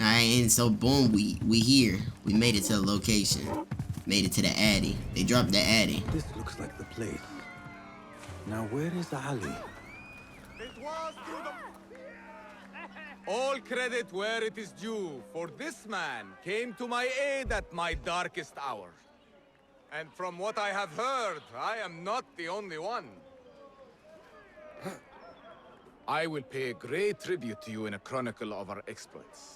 Alright, and so boom, we here. We made it to the location. Made it to the Addy. They dropped the Addy. This looks like the place. Now where is Ali? It was through the... All credit where it is due, for this man came to my aid at my darkest hour. And from what I have heard, I am not the only one. I will pay great tribute to you in a chronicle of our exploits.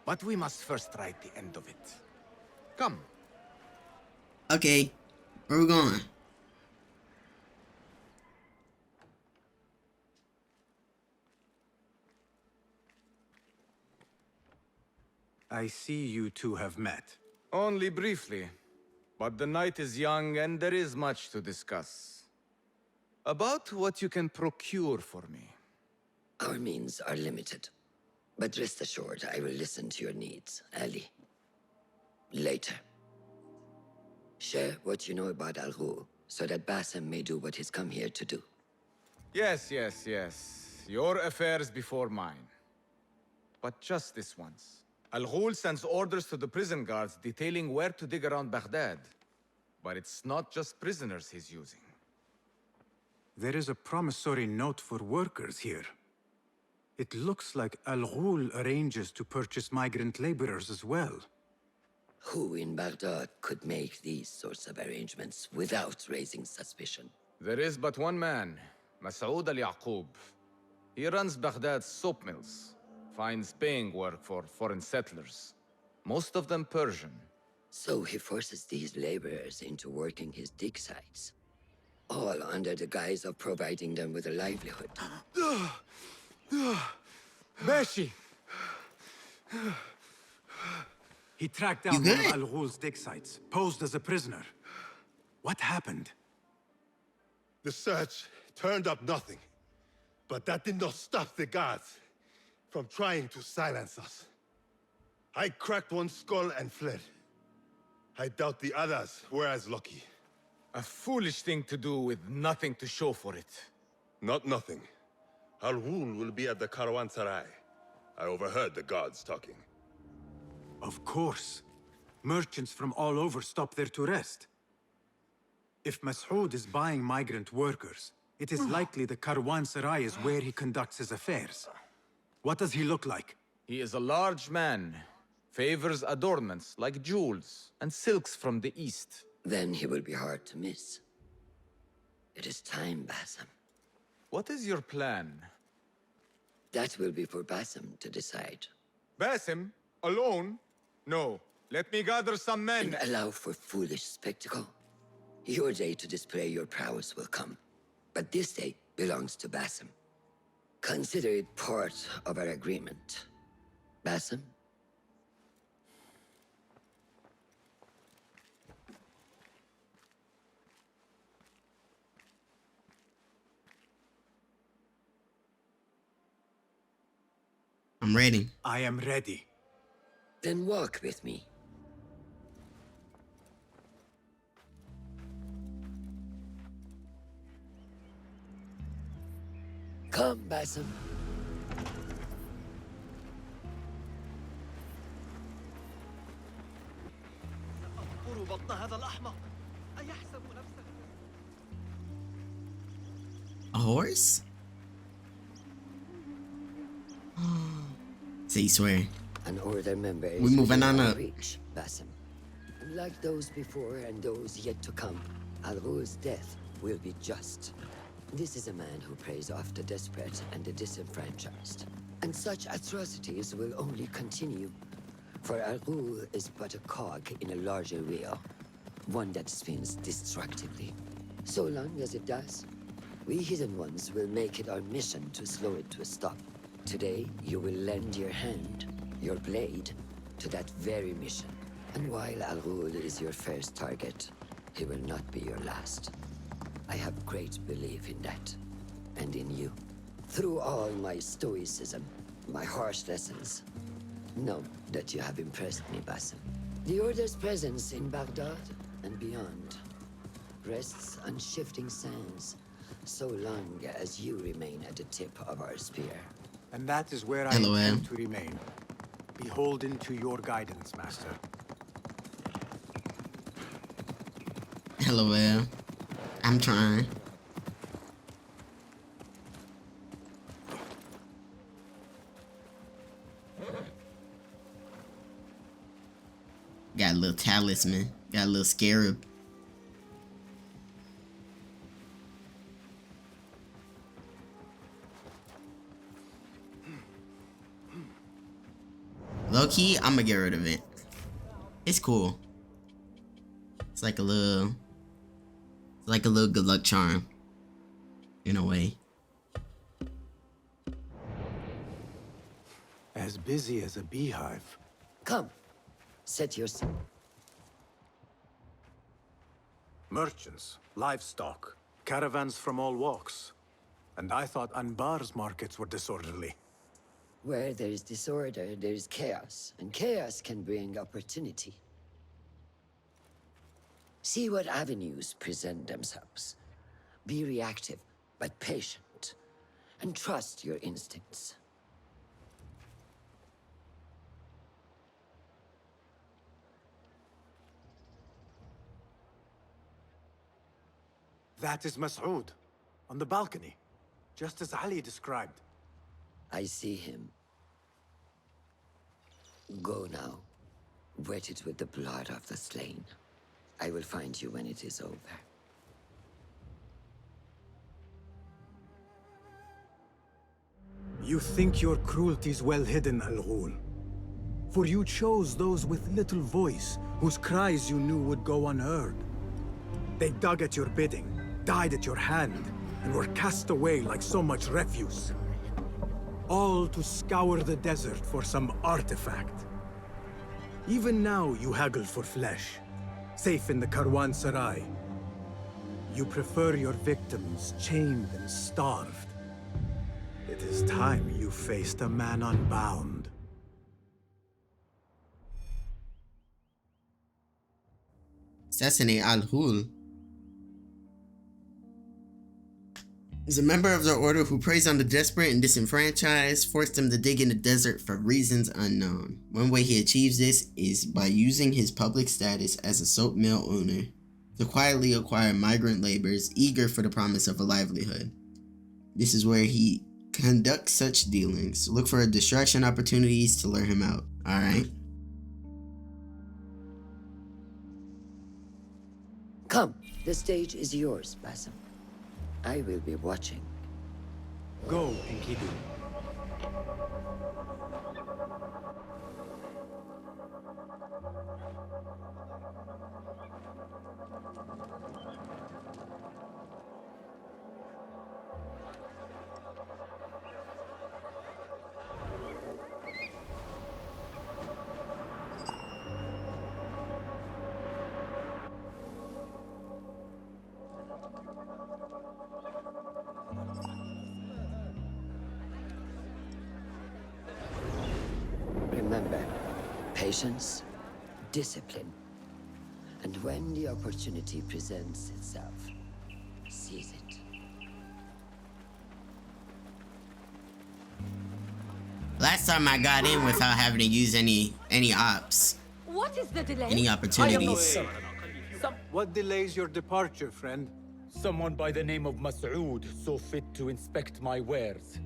But we must first write the end of it. Come. Okay, where we going? I see you two have met. Only briefly. But the night is young and there is much to discuss. About what you can procure for me. Our means are limited. But rest assured, I will listen to your needs, Ali. Later. Share what you know about Al Ghul, so that Basim may do what he's come here to do. Yes. Your affairs before mine. But just this once. Al Ghul sends orders to the prison guards detailing where to dig around Baghdad. But it's not just prisoners he's using. There is a promissory note for workers here. It looks like Al Ghul arranges to purchase migrant laborers as well. Who in Baghdad could make these sorts of arrangements without raising suspicion? There is but one man, Masoud al-Yaqub. He runs Baghdad's soap mills, finds paying work for foreign settlers, most of them Persian. So he forces these laborers into working his dig sites, all under the guise of providing them with a livelihood. Bashi! He tracked down one of Al Ghul's dig sites, posed as a prisoner. What happened? The search turned up nothing. But that did not stop the guards from trying to silence us. I cracked one skull and fled. I doubt the others were as lucky. A foolish thing to do with nothing to show for it. Not nothing. Al Ghul will be at the Caravanserai. I overheard the guards talking. Of course. Merchants from all over stop there to rest. If Masoud is buying migrant workers, it is likely the Caravanserai is where he conducts his affairs. What does he look like? He is a large man, favors adornments like jewels and silks from the east. Then he will be hard to miss. It is time, Basim. What is your plan? That will be for Basim to decide. Basim? Alone? No. Let me gather some men. And allow for foolish spectacle. Your day to display your prowess will come. But this day belongs to Basim. Consider it part of our agreement. Basim? I'm ready. I am ready. Then walk with me. Come, Basim. A horse? So you swear. An order member is We moving on within our up. reach, Basim. Like those before and those yet to come, Al Ghul's death will be just. This is a man who preys off the desperate and the disenfranchised. And such atrocities will only continue. For Al Ghul is but a cog in a larger wheel, one that spins destructively. So long as it does, we Hidden Ones will make it our mission to slow it to a stop. Today, you will lend your hand, your blade, to that very mission. And while Al Ghul is your first target, he will not be your last. I have great belief in that, and in you. Through all my stoicism, my harsh lessons, know that you have impressed me, Basim. The Order's presence in Baghdad and beyond rests on shifting sands, so long as you remain at the tip of our spear. And that is where I LOL. intend to remain. beholden to your guidance, Master. LOL. I'm trying. Got a little talisman. Got a little scarab. Low key, I'm gonna get rid of it. It's cool. It's like a little good luck charm. In a way. As busy as a beehive. Come, set your... Merchants, livestock, caravans from all walks. And I thought Anbar's markets were disorderly. Where there is disorder, there is chaos, and chaos can bring opportunity. See what avenues present themselves. Be reactive, but patient, and trust your instincts. That is Mas'ud, on the balcony, just as Ali described. I see him. Go now. Wet it with the blood of the slain. I will find you when it is over. You think your cruelty's well hidden, Al-Ghul. For you chose those with little voice, whose cries you knew would go unheard. They dug at your bidding, died at your hand, and were cast away like so much refuse. All to scour the desert for some artifact. Even now you haggle for flesh, safe in the Caravanserai. You prefer your victims chained and starved. It is time you faced a man unbound. Assassinate Al-Ghul is a member of the order who preys on the desperate and disenfranchised, forced them to dig in the desert for reasons unknown. One way he achieves this is by using his public status as a soap mill owner to quietly acquire migrant laborers eager for the promise of a livelihood. This is where he conducts such dealings. Look for distraction opportunities to lure him out. Alright? Come, the stage is yours, Basim. I will be watching. Go, Enkidu. Remember, patience, discipline, and when the opportunity presents itself, seize it. Last time I got in without having to use any ops. What is the delay? Any opportunities. What delays your departure, friend? Someone by the name of Mas'ud saw fit to inspect my wares.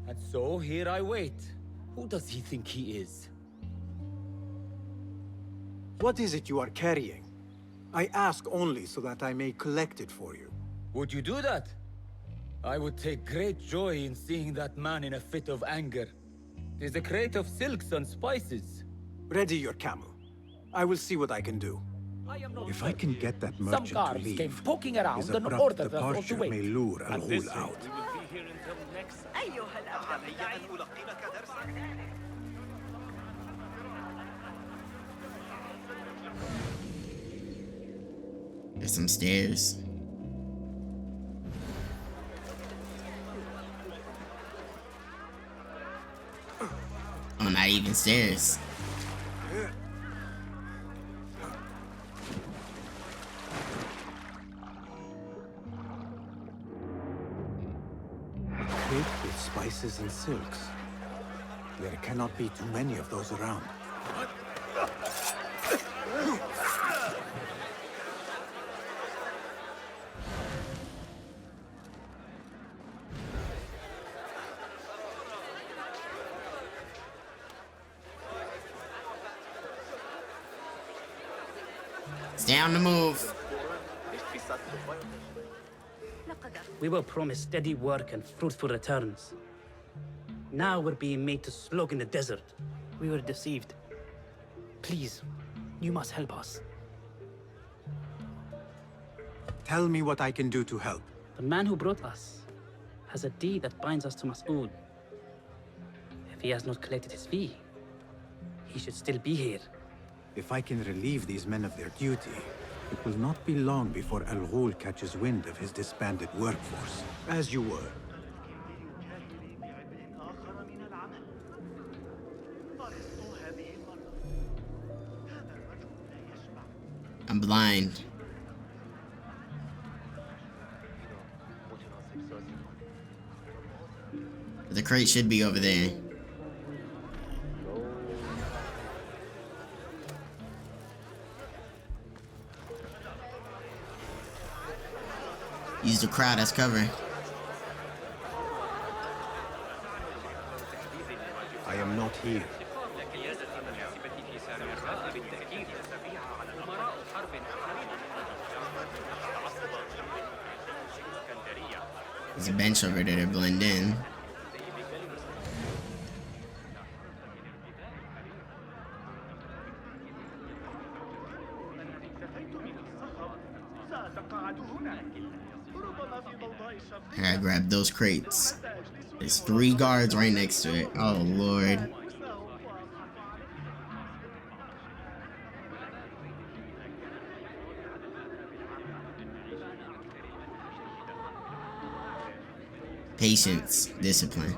And so here I wait. Who does he think he is? What is it you are carrying? I ask only so that I may collect it for you. Would you do that? I would take great joy in seeing that man in a fit of anger. It is a crate of silks and spices. Ready your camel. I will see what I can do. If I can get that merchant to guards leave, came poking around his and abrupt ordered us all to departure wait. may lure Al-Ghul out. There's some stairs. Oh, not even stairs. A crate with spices and silks. There cannot be too many of those around. Stay on the move. We were promised steady work and fruitful returns. Now we're being made to slog in the desert. We were deceived. Please, you must help us. Tell me what I can do to help. The man who brought us has a deed that binds us to Mas'ud. If he has not collected his fee, he should still be here. If I can relieve these men of their duty, it will not be long before Al Ghul catches wind of his disbanded workforce, as you were. I'm blind. The crate should be over there. Use the crowd as cover. I am not here. There's a bench over there to blend in. I gotta grab those crates. There's 3 guards right next to it. Oh lord. Patience, discipline.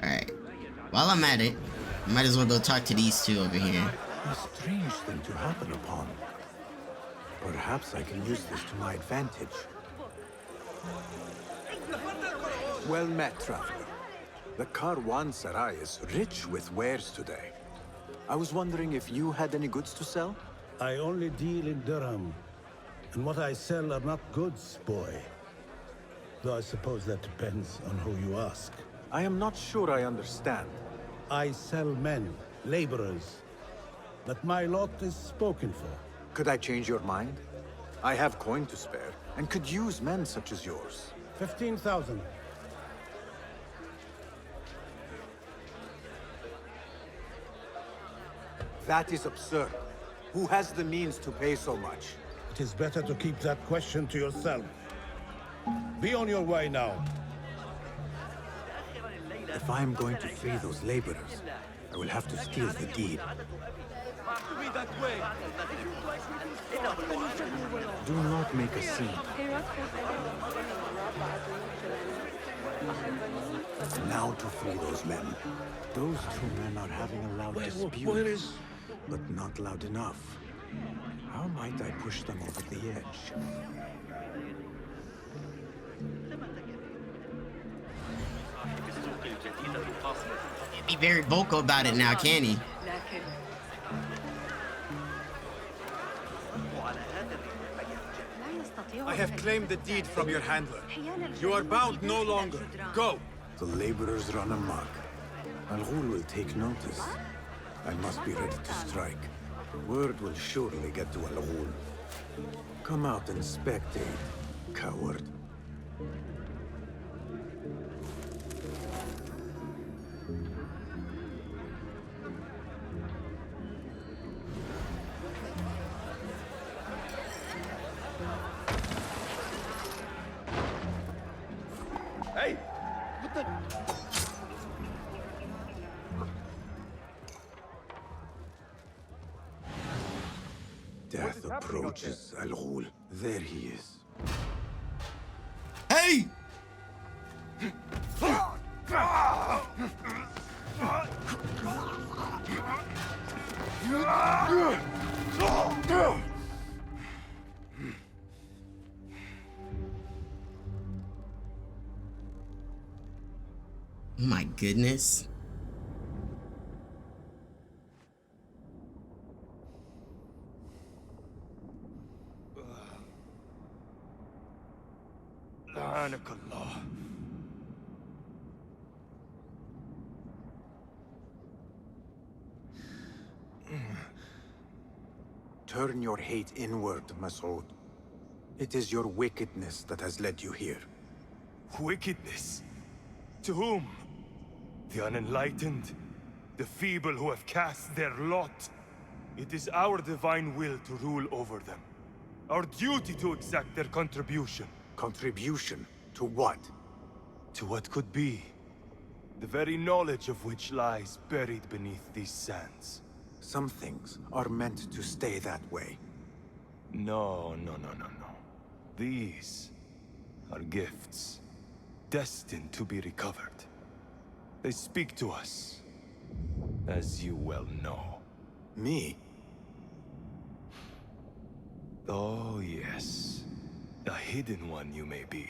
Alright. While I'm at it, I might as well go talk to these 2 over here. A strange thing to happen upon. Perhaps I can use this to my advantage. Well met, traveler. The Caravanserai is rich with wares today. I was wondering if you had any goods to sell? I only deal in dirham, and what I sell are not goods, boy. Though I suppose that depends on who you ask. I am not sure I understand. I sell men, laborers, but my lot is spoken for. Could I change your mind? I have coin to spare, and could use men such as yours. 15,000. That is absurd. Who has the means to pay so much? It is better to keep that question to yourself. Be on your way now. If I am going to free those laborers, I will have to steal the deed. Do not make a scene. Now to free those men. Those 2 men are having a loud dispute, but not loud enough. How might I push them over the edge? Can't be very vocal about it now, can he? I have claimed the deed from your handler. You are bound no longer. Go! The laborers run amok. Al Ghul will take notice. I must be ready to strike. Word will surely get to Al Ghul. Come out and spectate, coward. Hey! What the... Death approaches Al Ghul. There he is. Hey! goodness. Subhanakallah. Turn your hate inward, Masood. It is your wickedness that has led you here. Wickedness? To whom? The unenlightened? The feeble who have cast their lot? It is our divine will to rule over them. Our duty to exact their contribution. Contribution? To what? To what could be. The very knowledge of which lies buried beneath these sands. Some things are meant to stay that way. No. These are gifts, destined to be recovered. They speak to us, as you well know. Me? Oh, yes. A hidden one you may be,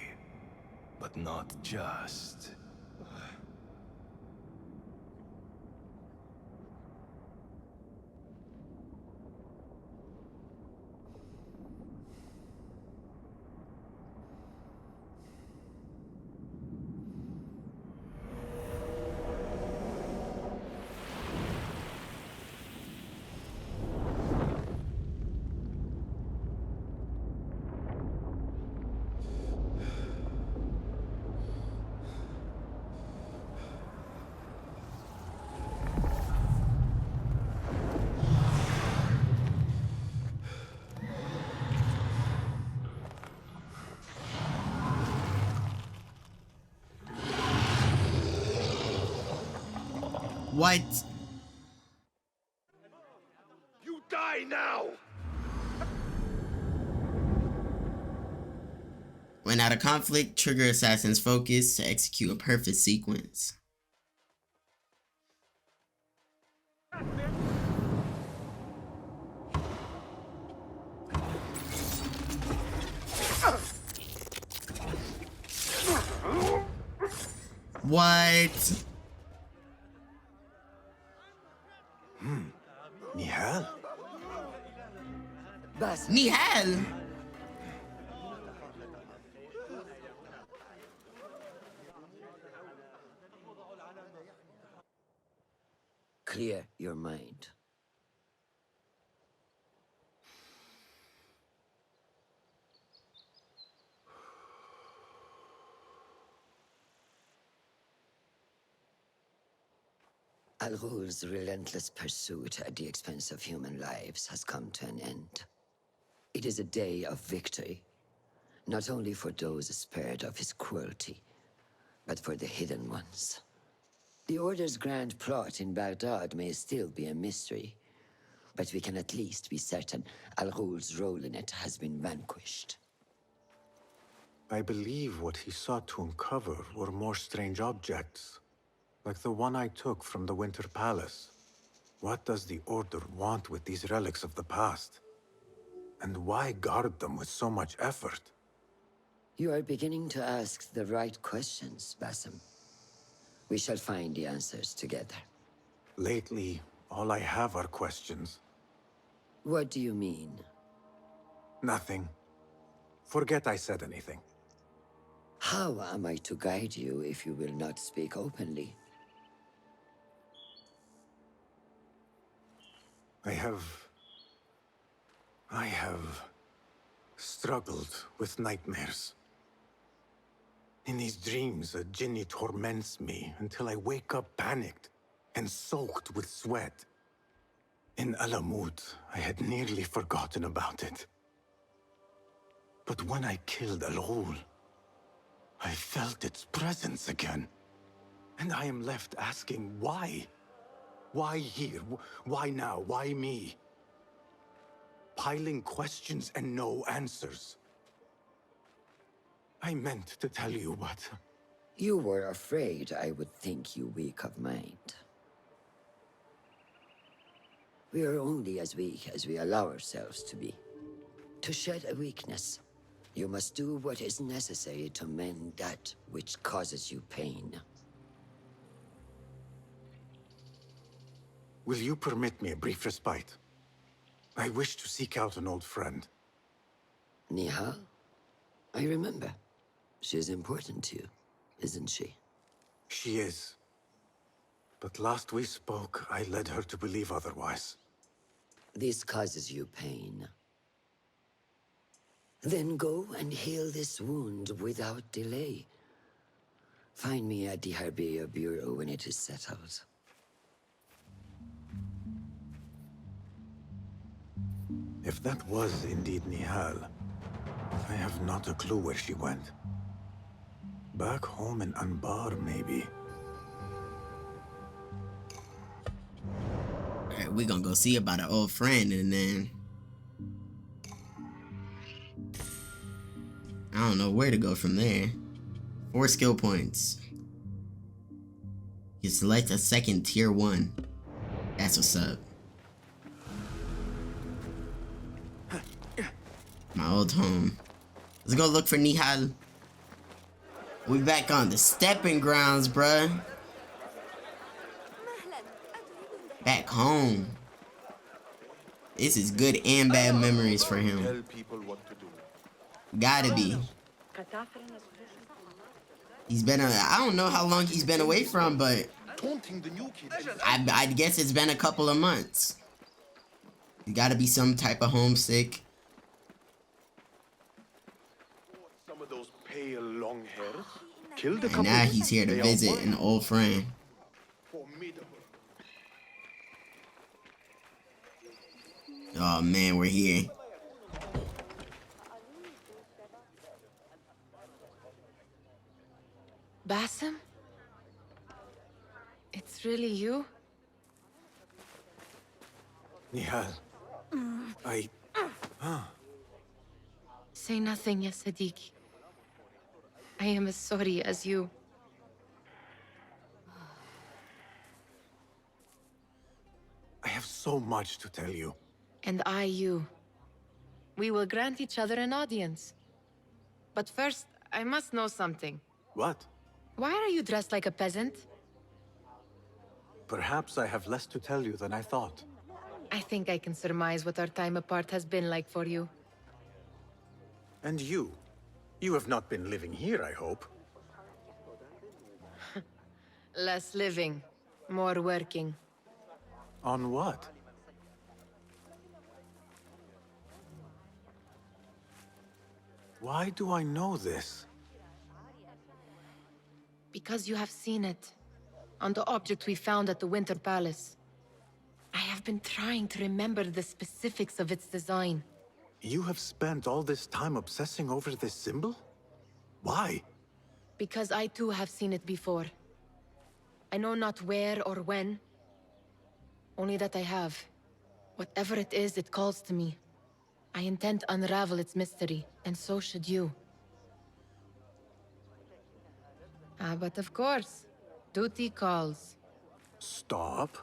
but not just. What? You die now! When out of conflict, trigger assassin's focus to execute a perfect sequence. What? Nihal? Basim, Nihal! clear your mind. Al-Ghul's relentless pursuit at the expense of human lives has come to an end. It is a day of victory, not only for those spared of his cruelty, but for the hidden ones. The Order's grand plot in Baghdad may still be a mystery, but we can at least be certain Al-Ghul's role in it has been vanquished. I believe what he sought to uncover were more strange objects, like the one I took from the Winter Palace. What does the Order want with these relics of the past? And why guard them with so much effort? You are beginning to ask the right questions, Basim. We shall find the answers together. Lately, all I have are questions. What do you mean? Nothing. Forget I said anything. How am I to guide you if you will not speak openly? I have struggled with nightmares. In these dreams, a jinni torments me until I wake up panicked and soaked with sweat. In Alamut, I had nearly forgotten about it. But when I killed Al-Ghul, I felt its presence again. And I am left asking why? Why here? Why now? Why me? Piling questions and no answers. I meant to tell you, but... You were afraid I would think you weak of mind. We are only as weak as we allow ourselves to be. To shed a weakness, you must do what is necessary to mend that which causes you pain. will you permit me a brief respite? I wish to seek out an old friend. Nihal? I remember. She's important to you, isn't she? She is. But last we spoke, I led her to believe otherwise. This causes you pain. Then go and heal this wound without delay. Find me at the Harbiya Bureau when it is settled. If that was indeed Nihal, I have not a clue where she went. Back home in Anbar, maybe. Alright, we gonna go see about an old friend, and then I don't know where to go from there. 4 skill points. You select a second tier 1. That's what's up. My old home. Let's go look for Nihal. We back on the stepping grounds, bruh. Back home. This is good and bad memories for him. Tell people what to do. Gotta be. He's been, I don't know how long he's been away from, but Taunting the new kid. I guess it's been a couple of months. You gotta be some type of homesick. Some of those pale long hairs. Killed a And couple. now he's here to They are visit mine. an old friend. Formidable. Oh man, we're here. Basim? It's really you? Nihal. Say nothing, ya Sadiq. I am as sorry as you. I have so much to tell you. And I you. We will grant each other an audience. But first, I must know something. What? Why are you dressed like a peasant? Perhaps I have less to tell you than I thought. I think I can surmise what our time apart has been like for you. And you? You have not been living here, I hope. Less living, more working. On what? Why do I know this? Because you have seen it. On the object we found at the Winter Palace. I have been trying to remember the specifics of its design. You have spent all this time obsessing over this symbol? Why? Because I too have seen it before. I know not where or when. Only that I have. Whatever it is, it calls to me. I intend to unravel its mystery, and so should you. But of course, duty calls. Stop.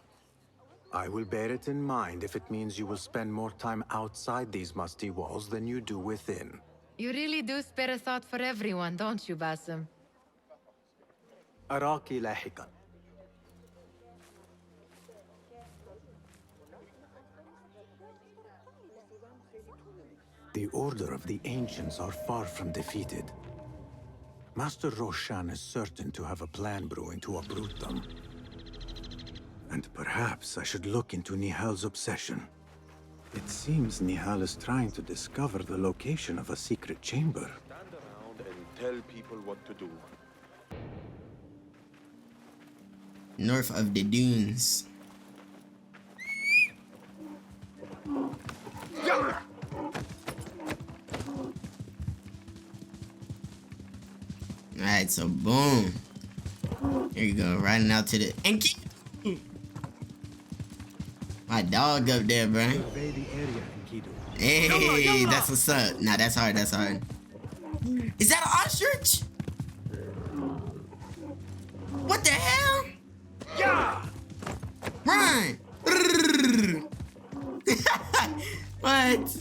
I will bear it in mind if it means you will spend more time outside these musty walls than you do within. You really do spare a thought for everyone, don't you, Basim? أراكِ لاحقاً. The Order of the Ancients are far from defeated. Master Roshan is certain to have a plan brewing to uproot them. And perhaps I should look into Nihal's obsession. It seems Nihal is trying to discover the location of a secret chamber. Stand around and tell people what to do. North of the dunes. Alright, so boom. Here you go, riding out to the and keep my dog up there, bro. Hey, that's what's up. Nah, that's hard, that's hard. Is that an ostrich? What the hell? Yeah! Run! What?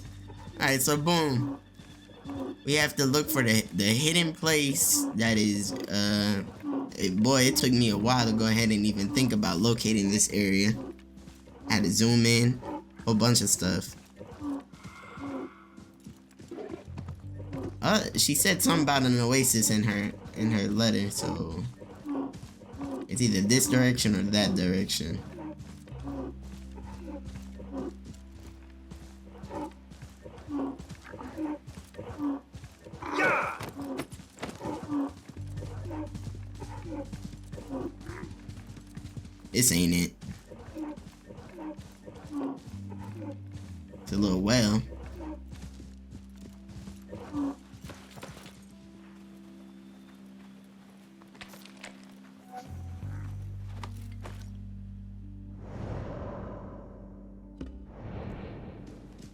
Alright, so boom. We have to look for the hidden place that is, boy, it took me a while to go ahead and even think about locating this area. Had to zoom in, whole bunch of stuff. She said something about an oasis in her letter, so it's either this direction or that direction. This ain't it. It's a little well.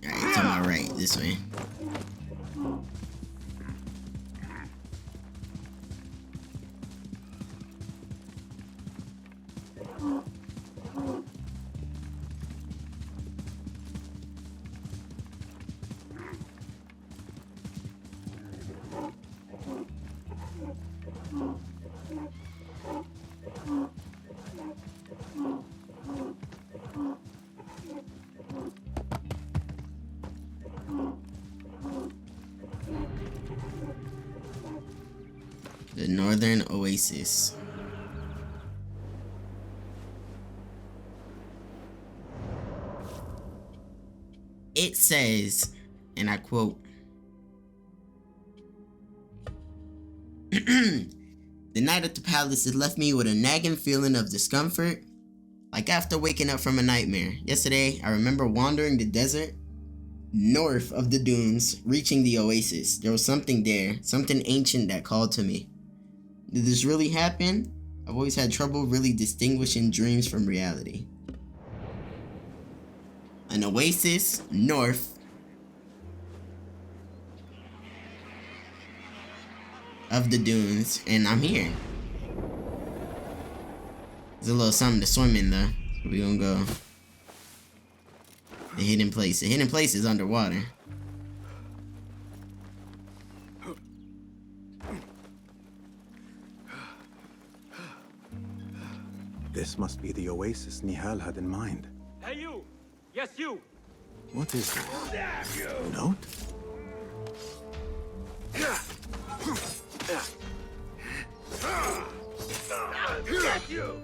Alright, to my right, this way. The Northern Oasis. It says, and I quote, "The night at the palace has left me with a nagging feeling of discomfort, like after waking up from a nightmare. Yesterday, I remember wandering the desert north of the dunes, reaching the oasis. There was something there, something ancient that called to me. Did this really happen? I've always had trouble really distinguishing dreams from reality. An oasis north of the dunes, and I'm here. There's a little something to swim in though, so we gonna go. The hidden place. The hidden place is underwater. This must be the oasis Nihal had in mind. Hey you! Yes you! What is this? Damn you! Note? Get you!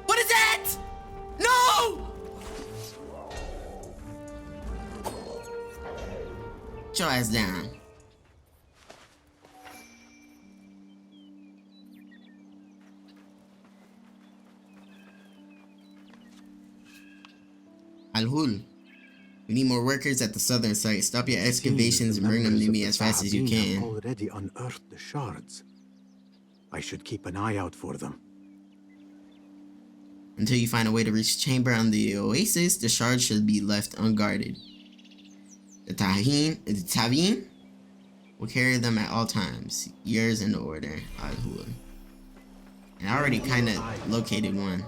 What is that? No! Get your ass down. Al-Hul. We need more workers at the southern site. Stop your excavations and bring them to me as fast as you can. Already unearthed the shards. I should keep an eye out for them. Until you find a way to reach the chamber on the oasis, the shards should be left unguarded. The Taveen will carry them at all times. Yours in the order, Al-Hul. And I already kind of located one.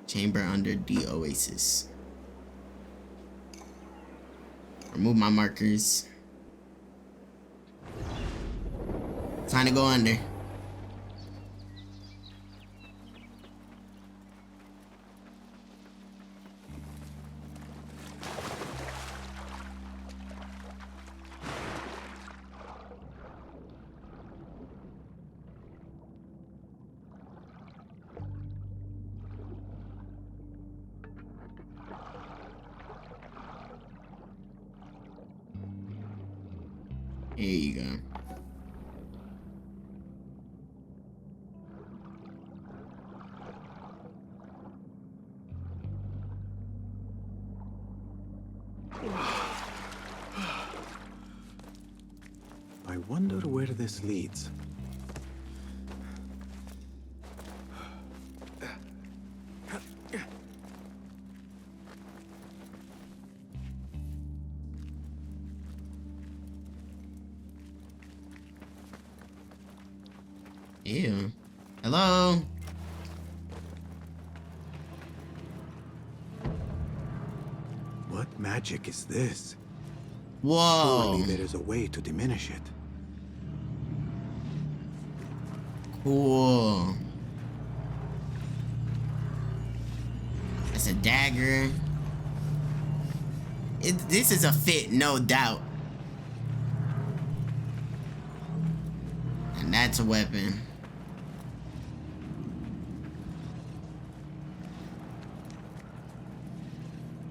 Chamber under the oasis. Remove my markers. Time to go under. Here you go. I wonder where this leads. Ew. Hello? What magic is this? Whoa. Surely there is a way to diminish it. Cool. That's a dagger. This is a fit, no doubt. And that's a weapon.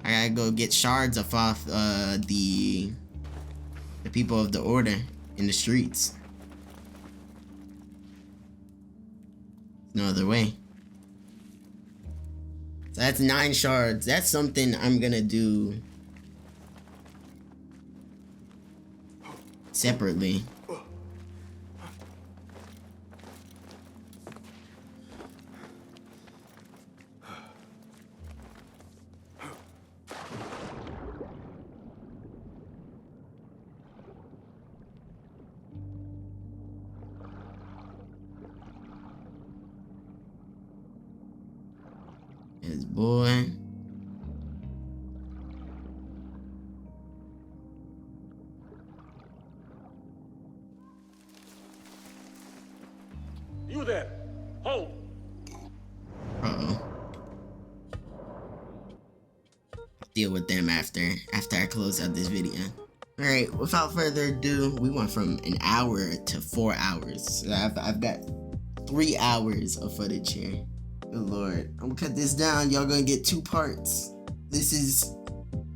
I gotta go get shards off the people of the Order in the streets. No other way. So that's 9 shards. That's something I'm gonna do separately. Yes, boy. You there! Hold! Uh-oh. Deal with them after I close out this video. Alright, without further ado, we went from an hour to 4 hours. So I've got 3 hours of footage here. Good lord. I'm gonna cut this down. Y'all gonna get 2 parts. This is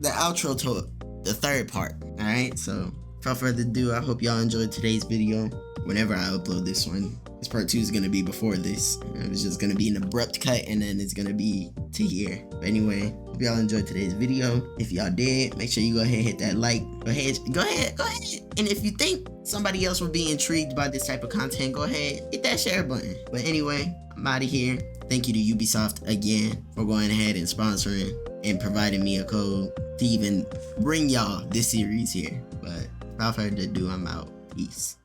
the outro to the 3rd part. Alright, so without further ado, I hope y'all enjoyed today's video. Whenever I upload this one. This part 2 is gonna be before this. It was just gonna be an abrupt cut and then it's gonna be to here. But anyway, hope y'all enjoyed today's video. If y'all did, make sure you go ahead and hit that like. Go ahead. And if you think somebody else would be intrigued by this type of content, go ahead, hit that share button. But anyway, I'm out of here. Thank you to Ubisoft again for going ahead and sponsoring and providing me a code to even bring y'all this series here. But without further ado, I'm out. Peace.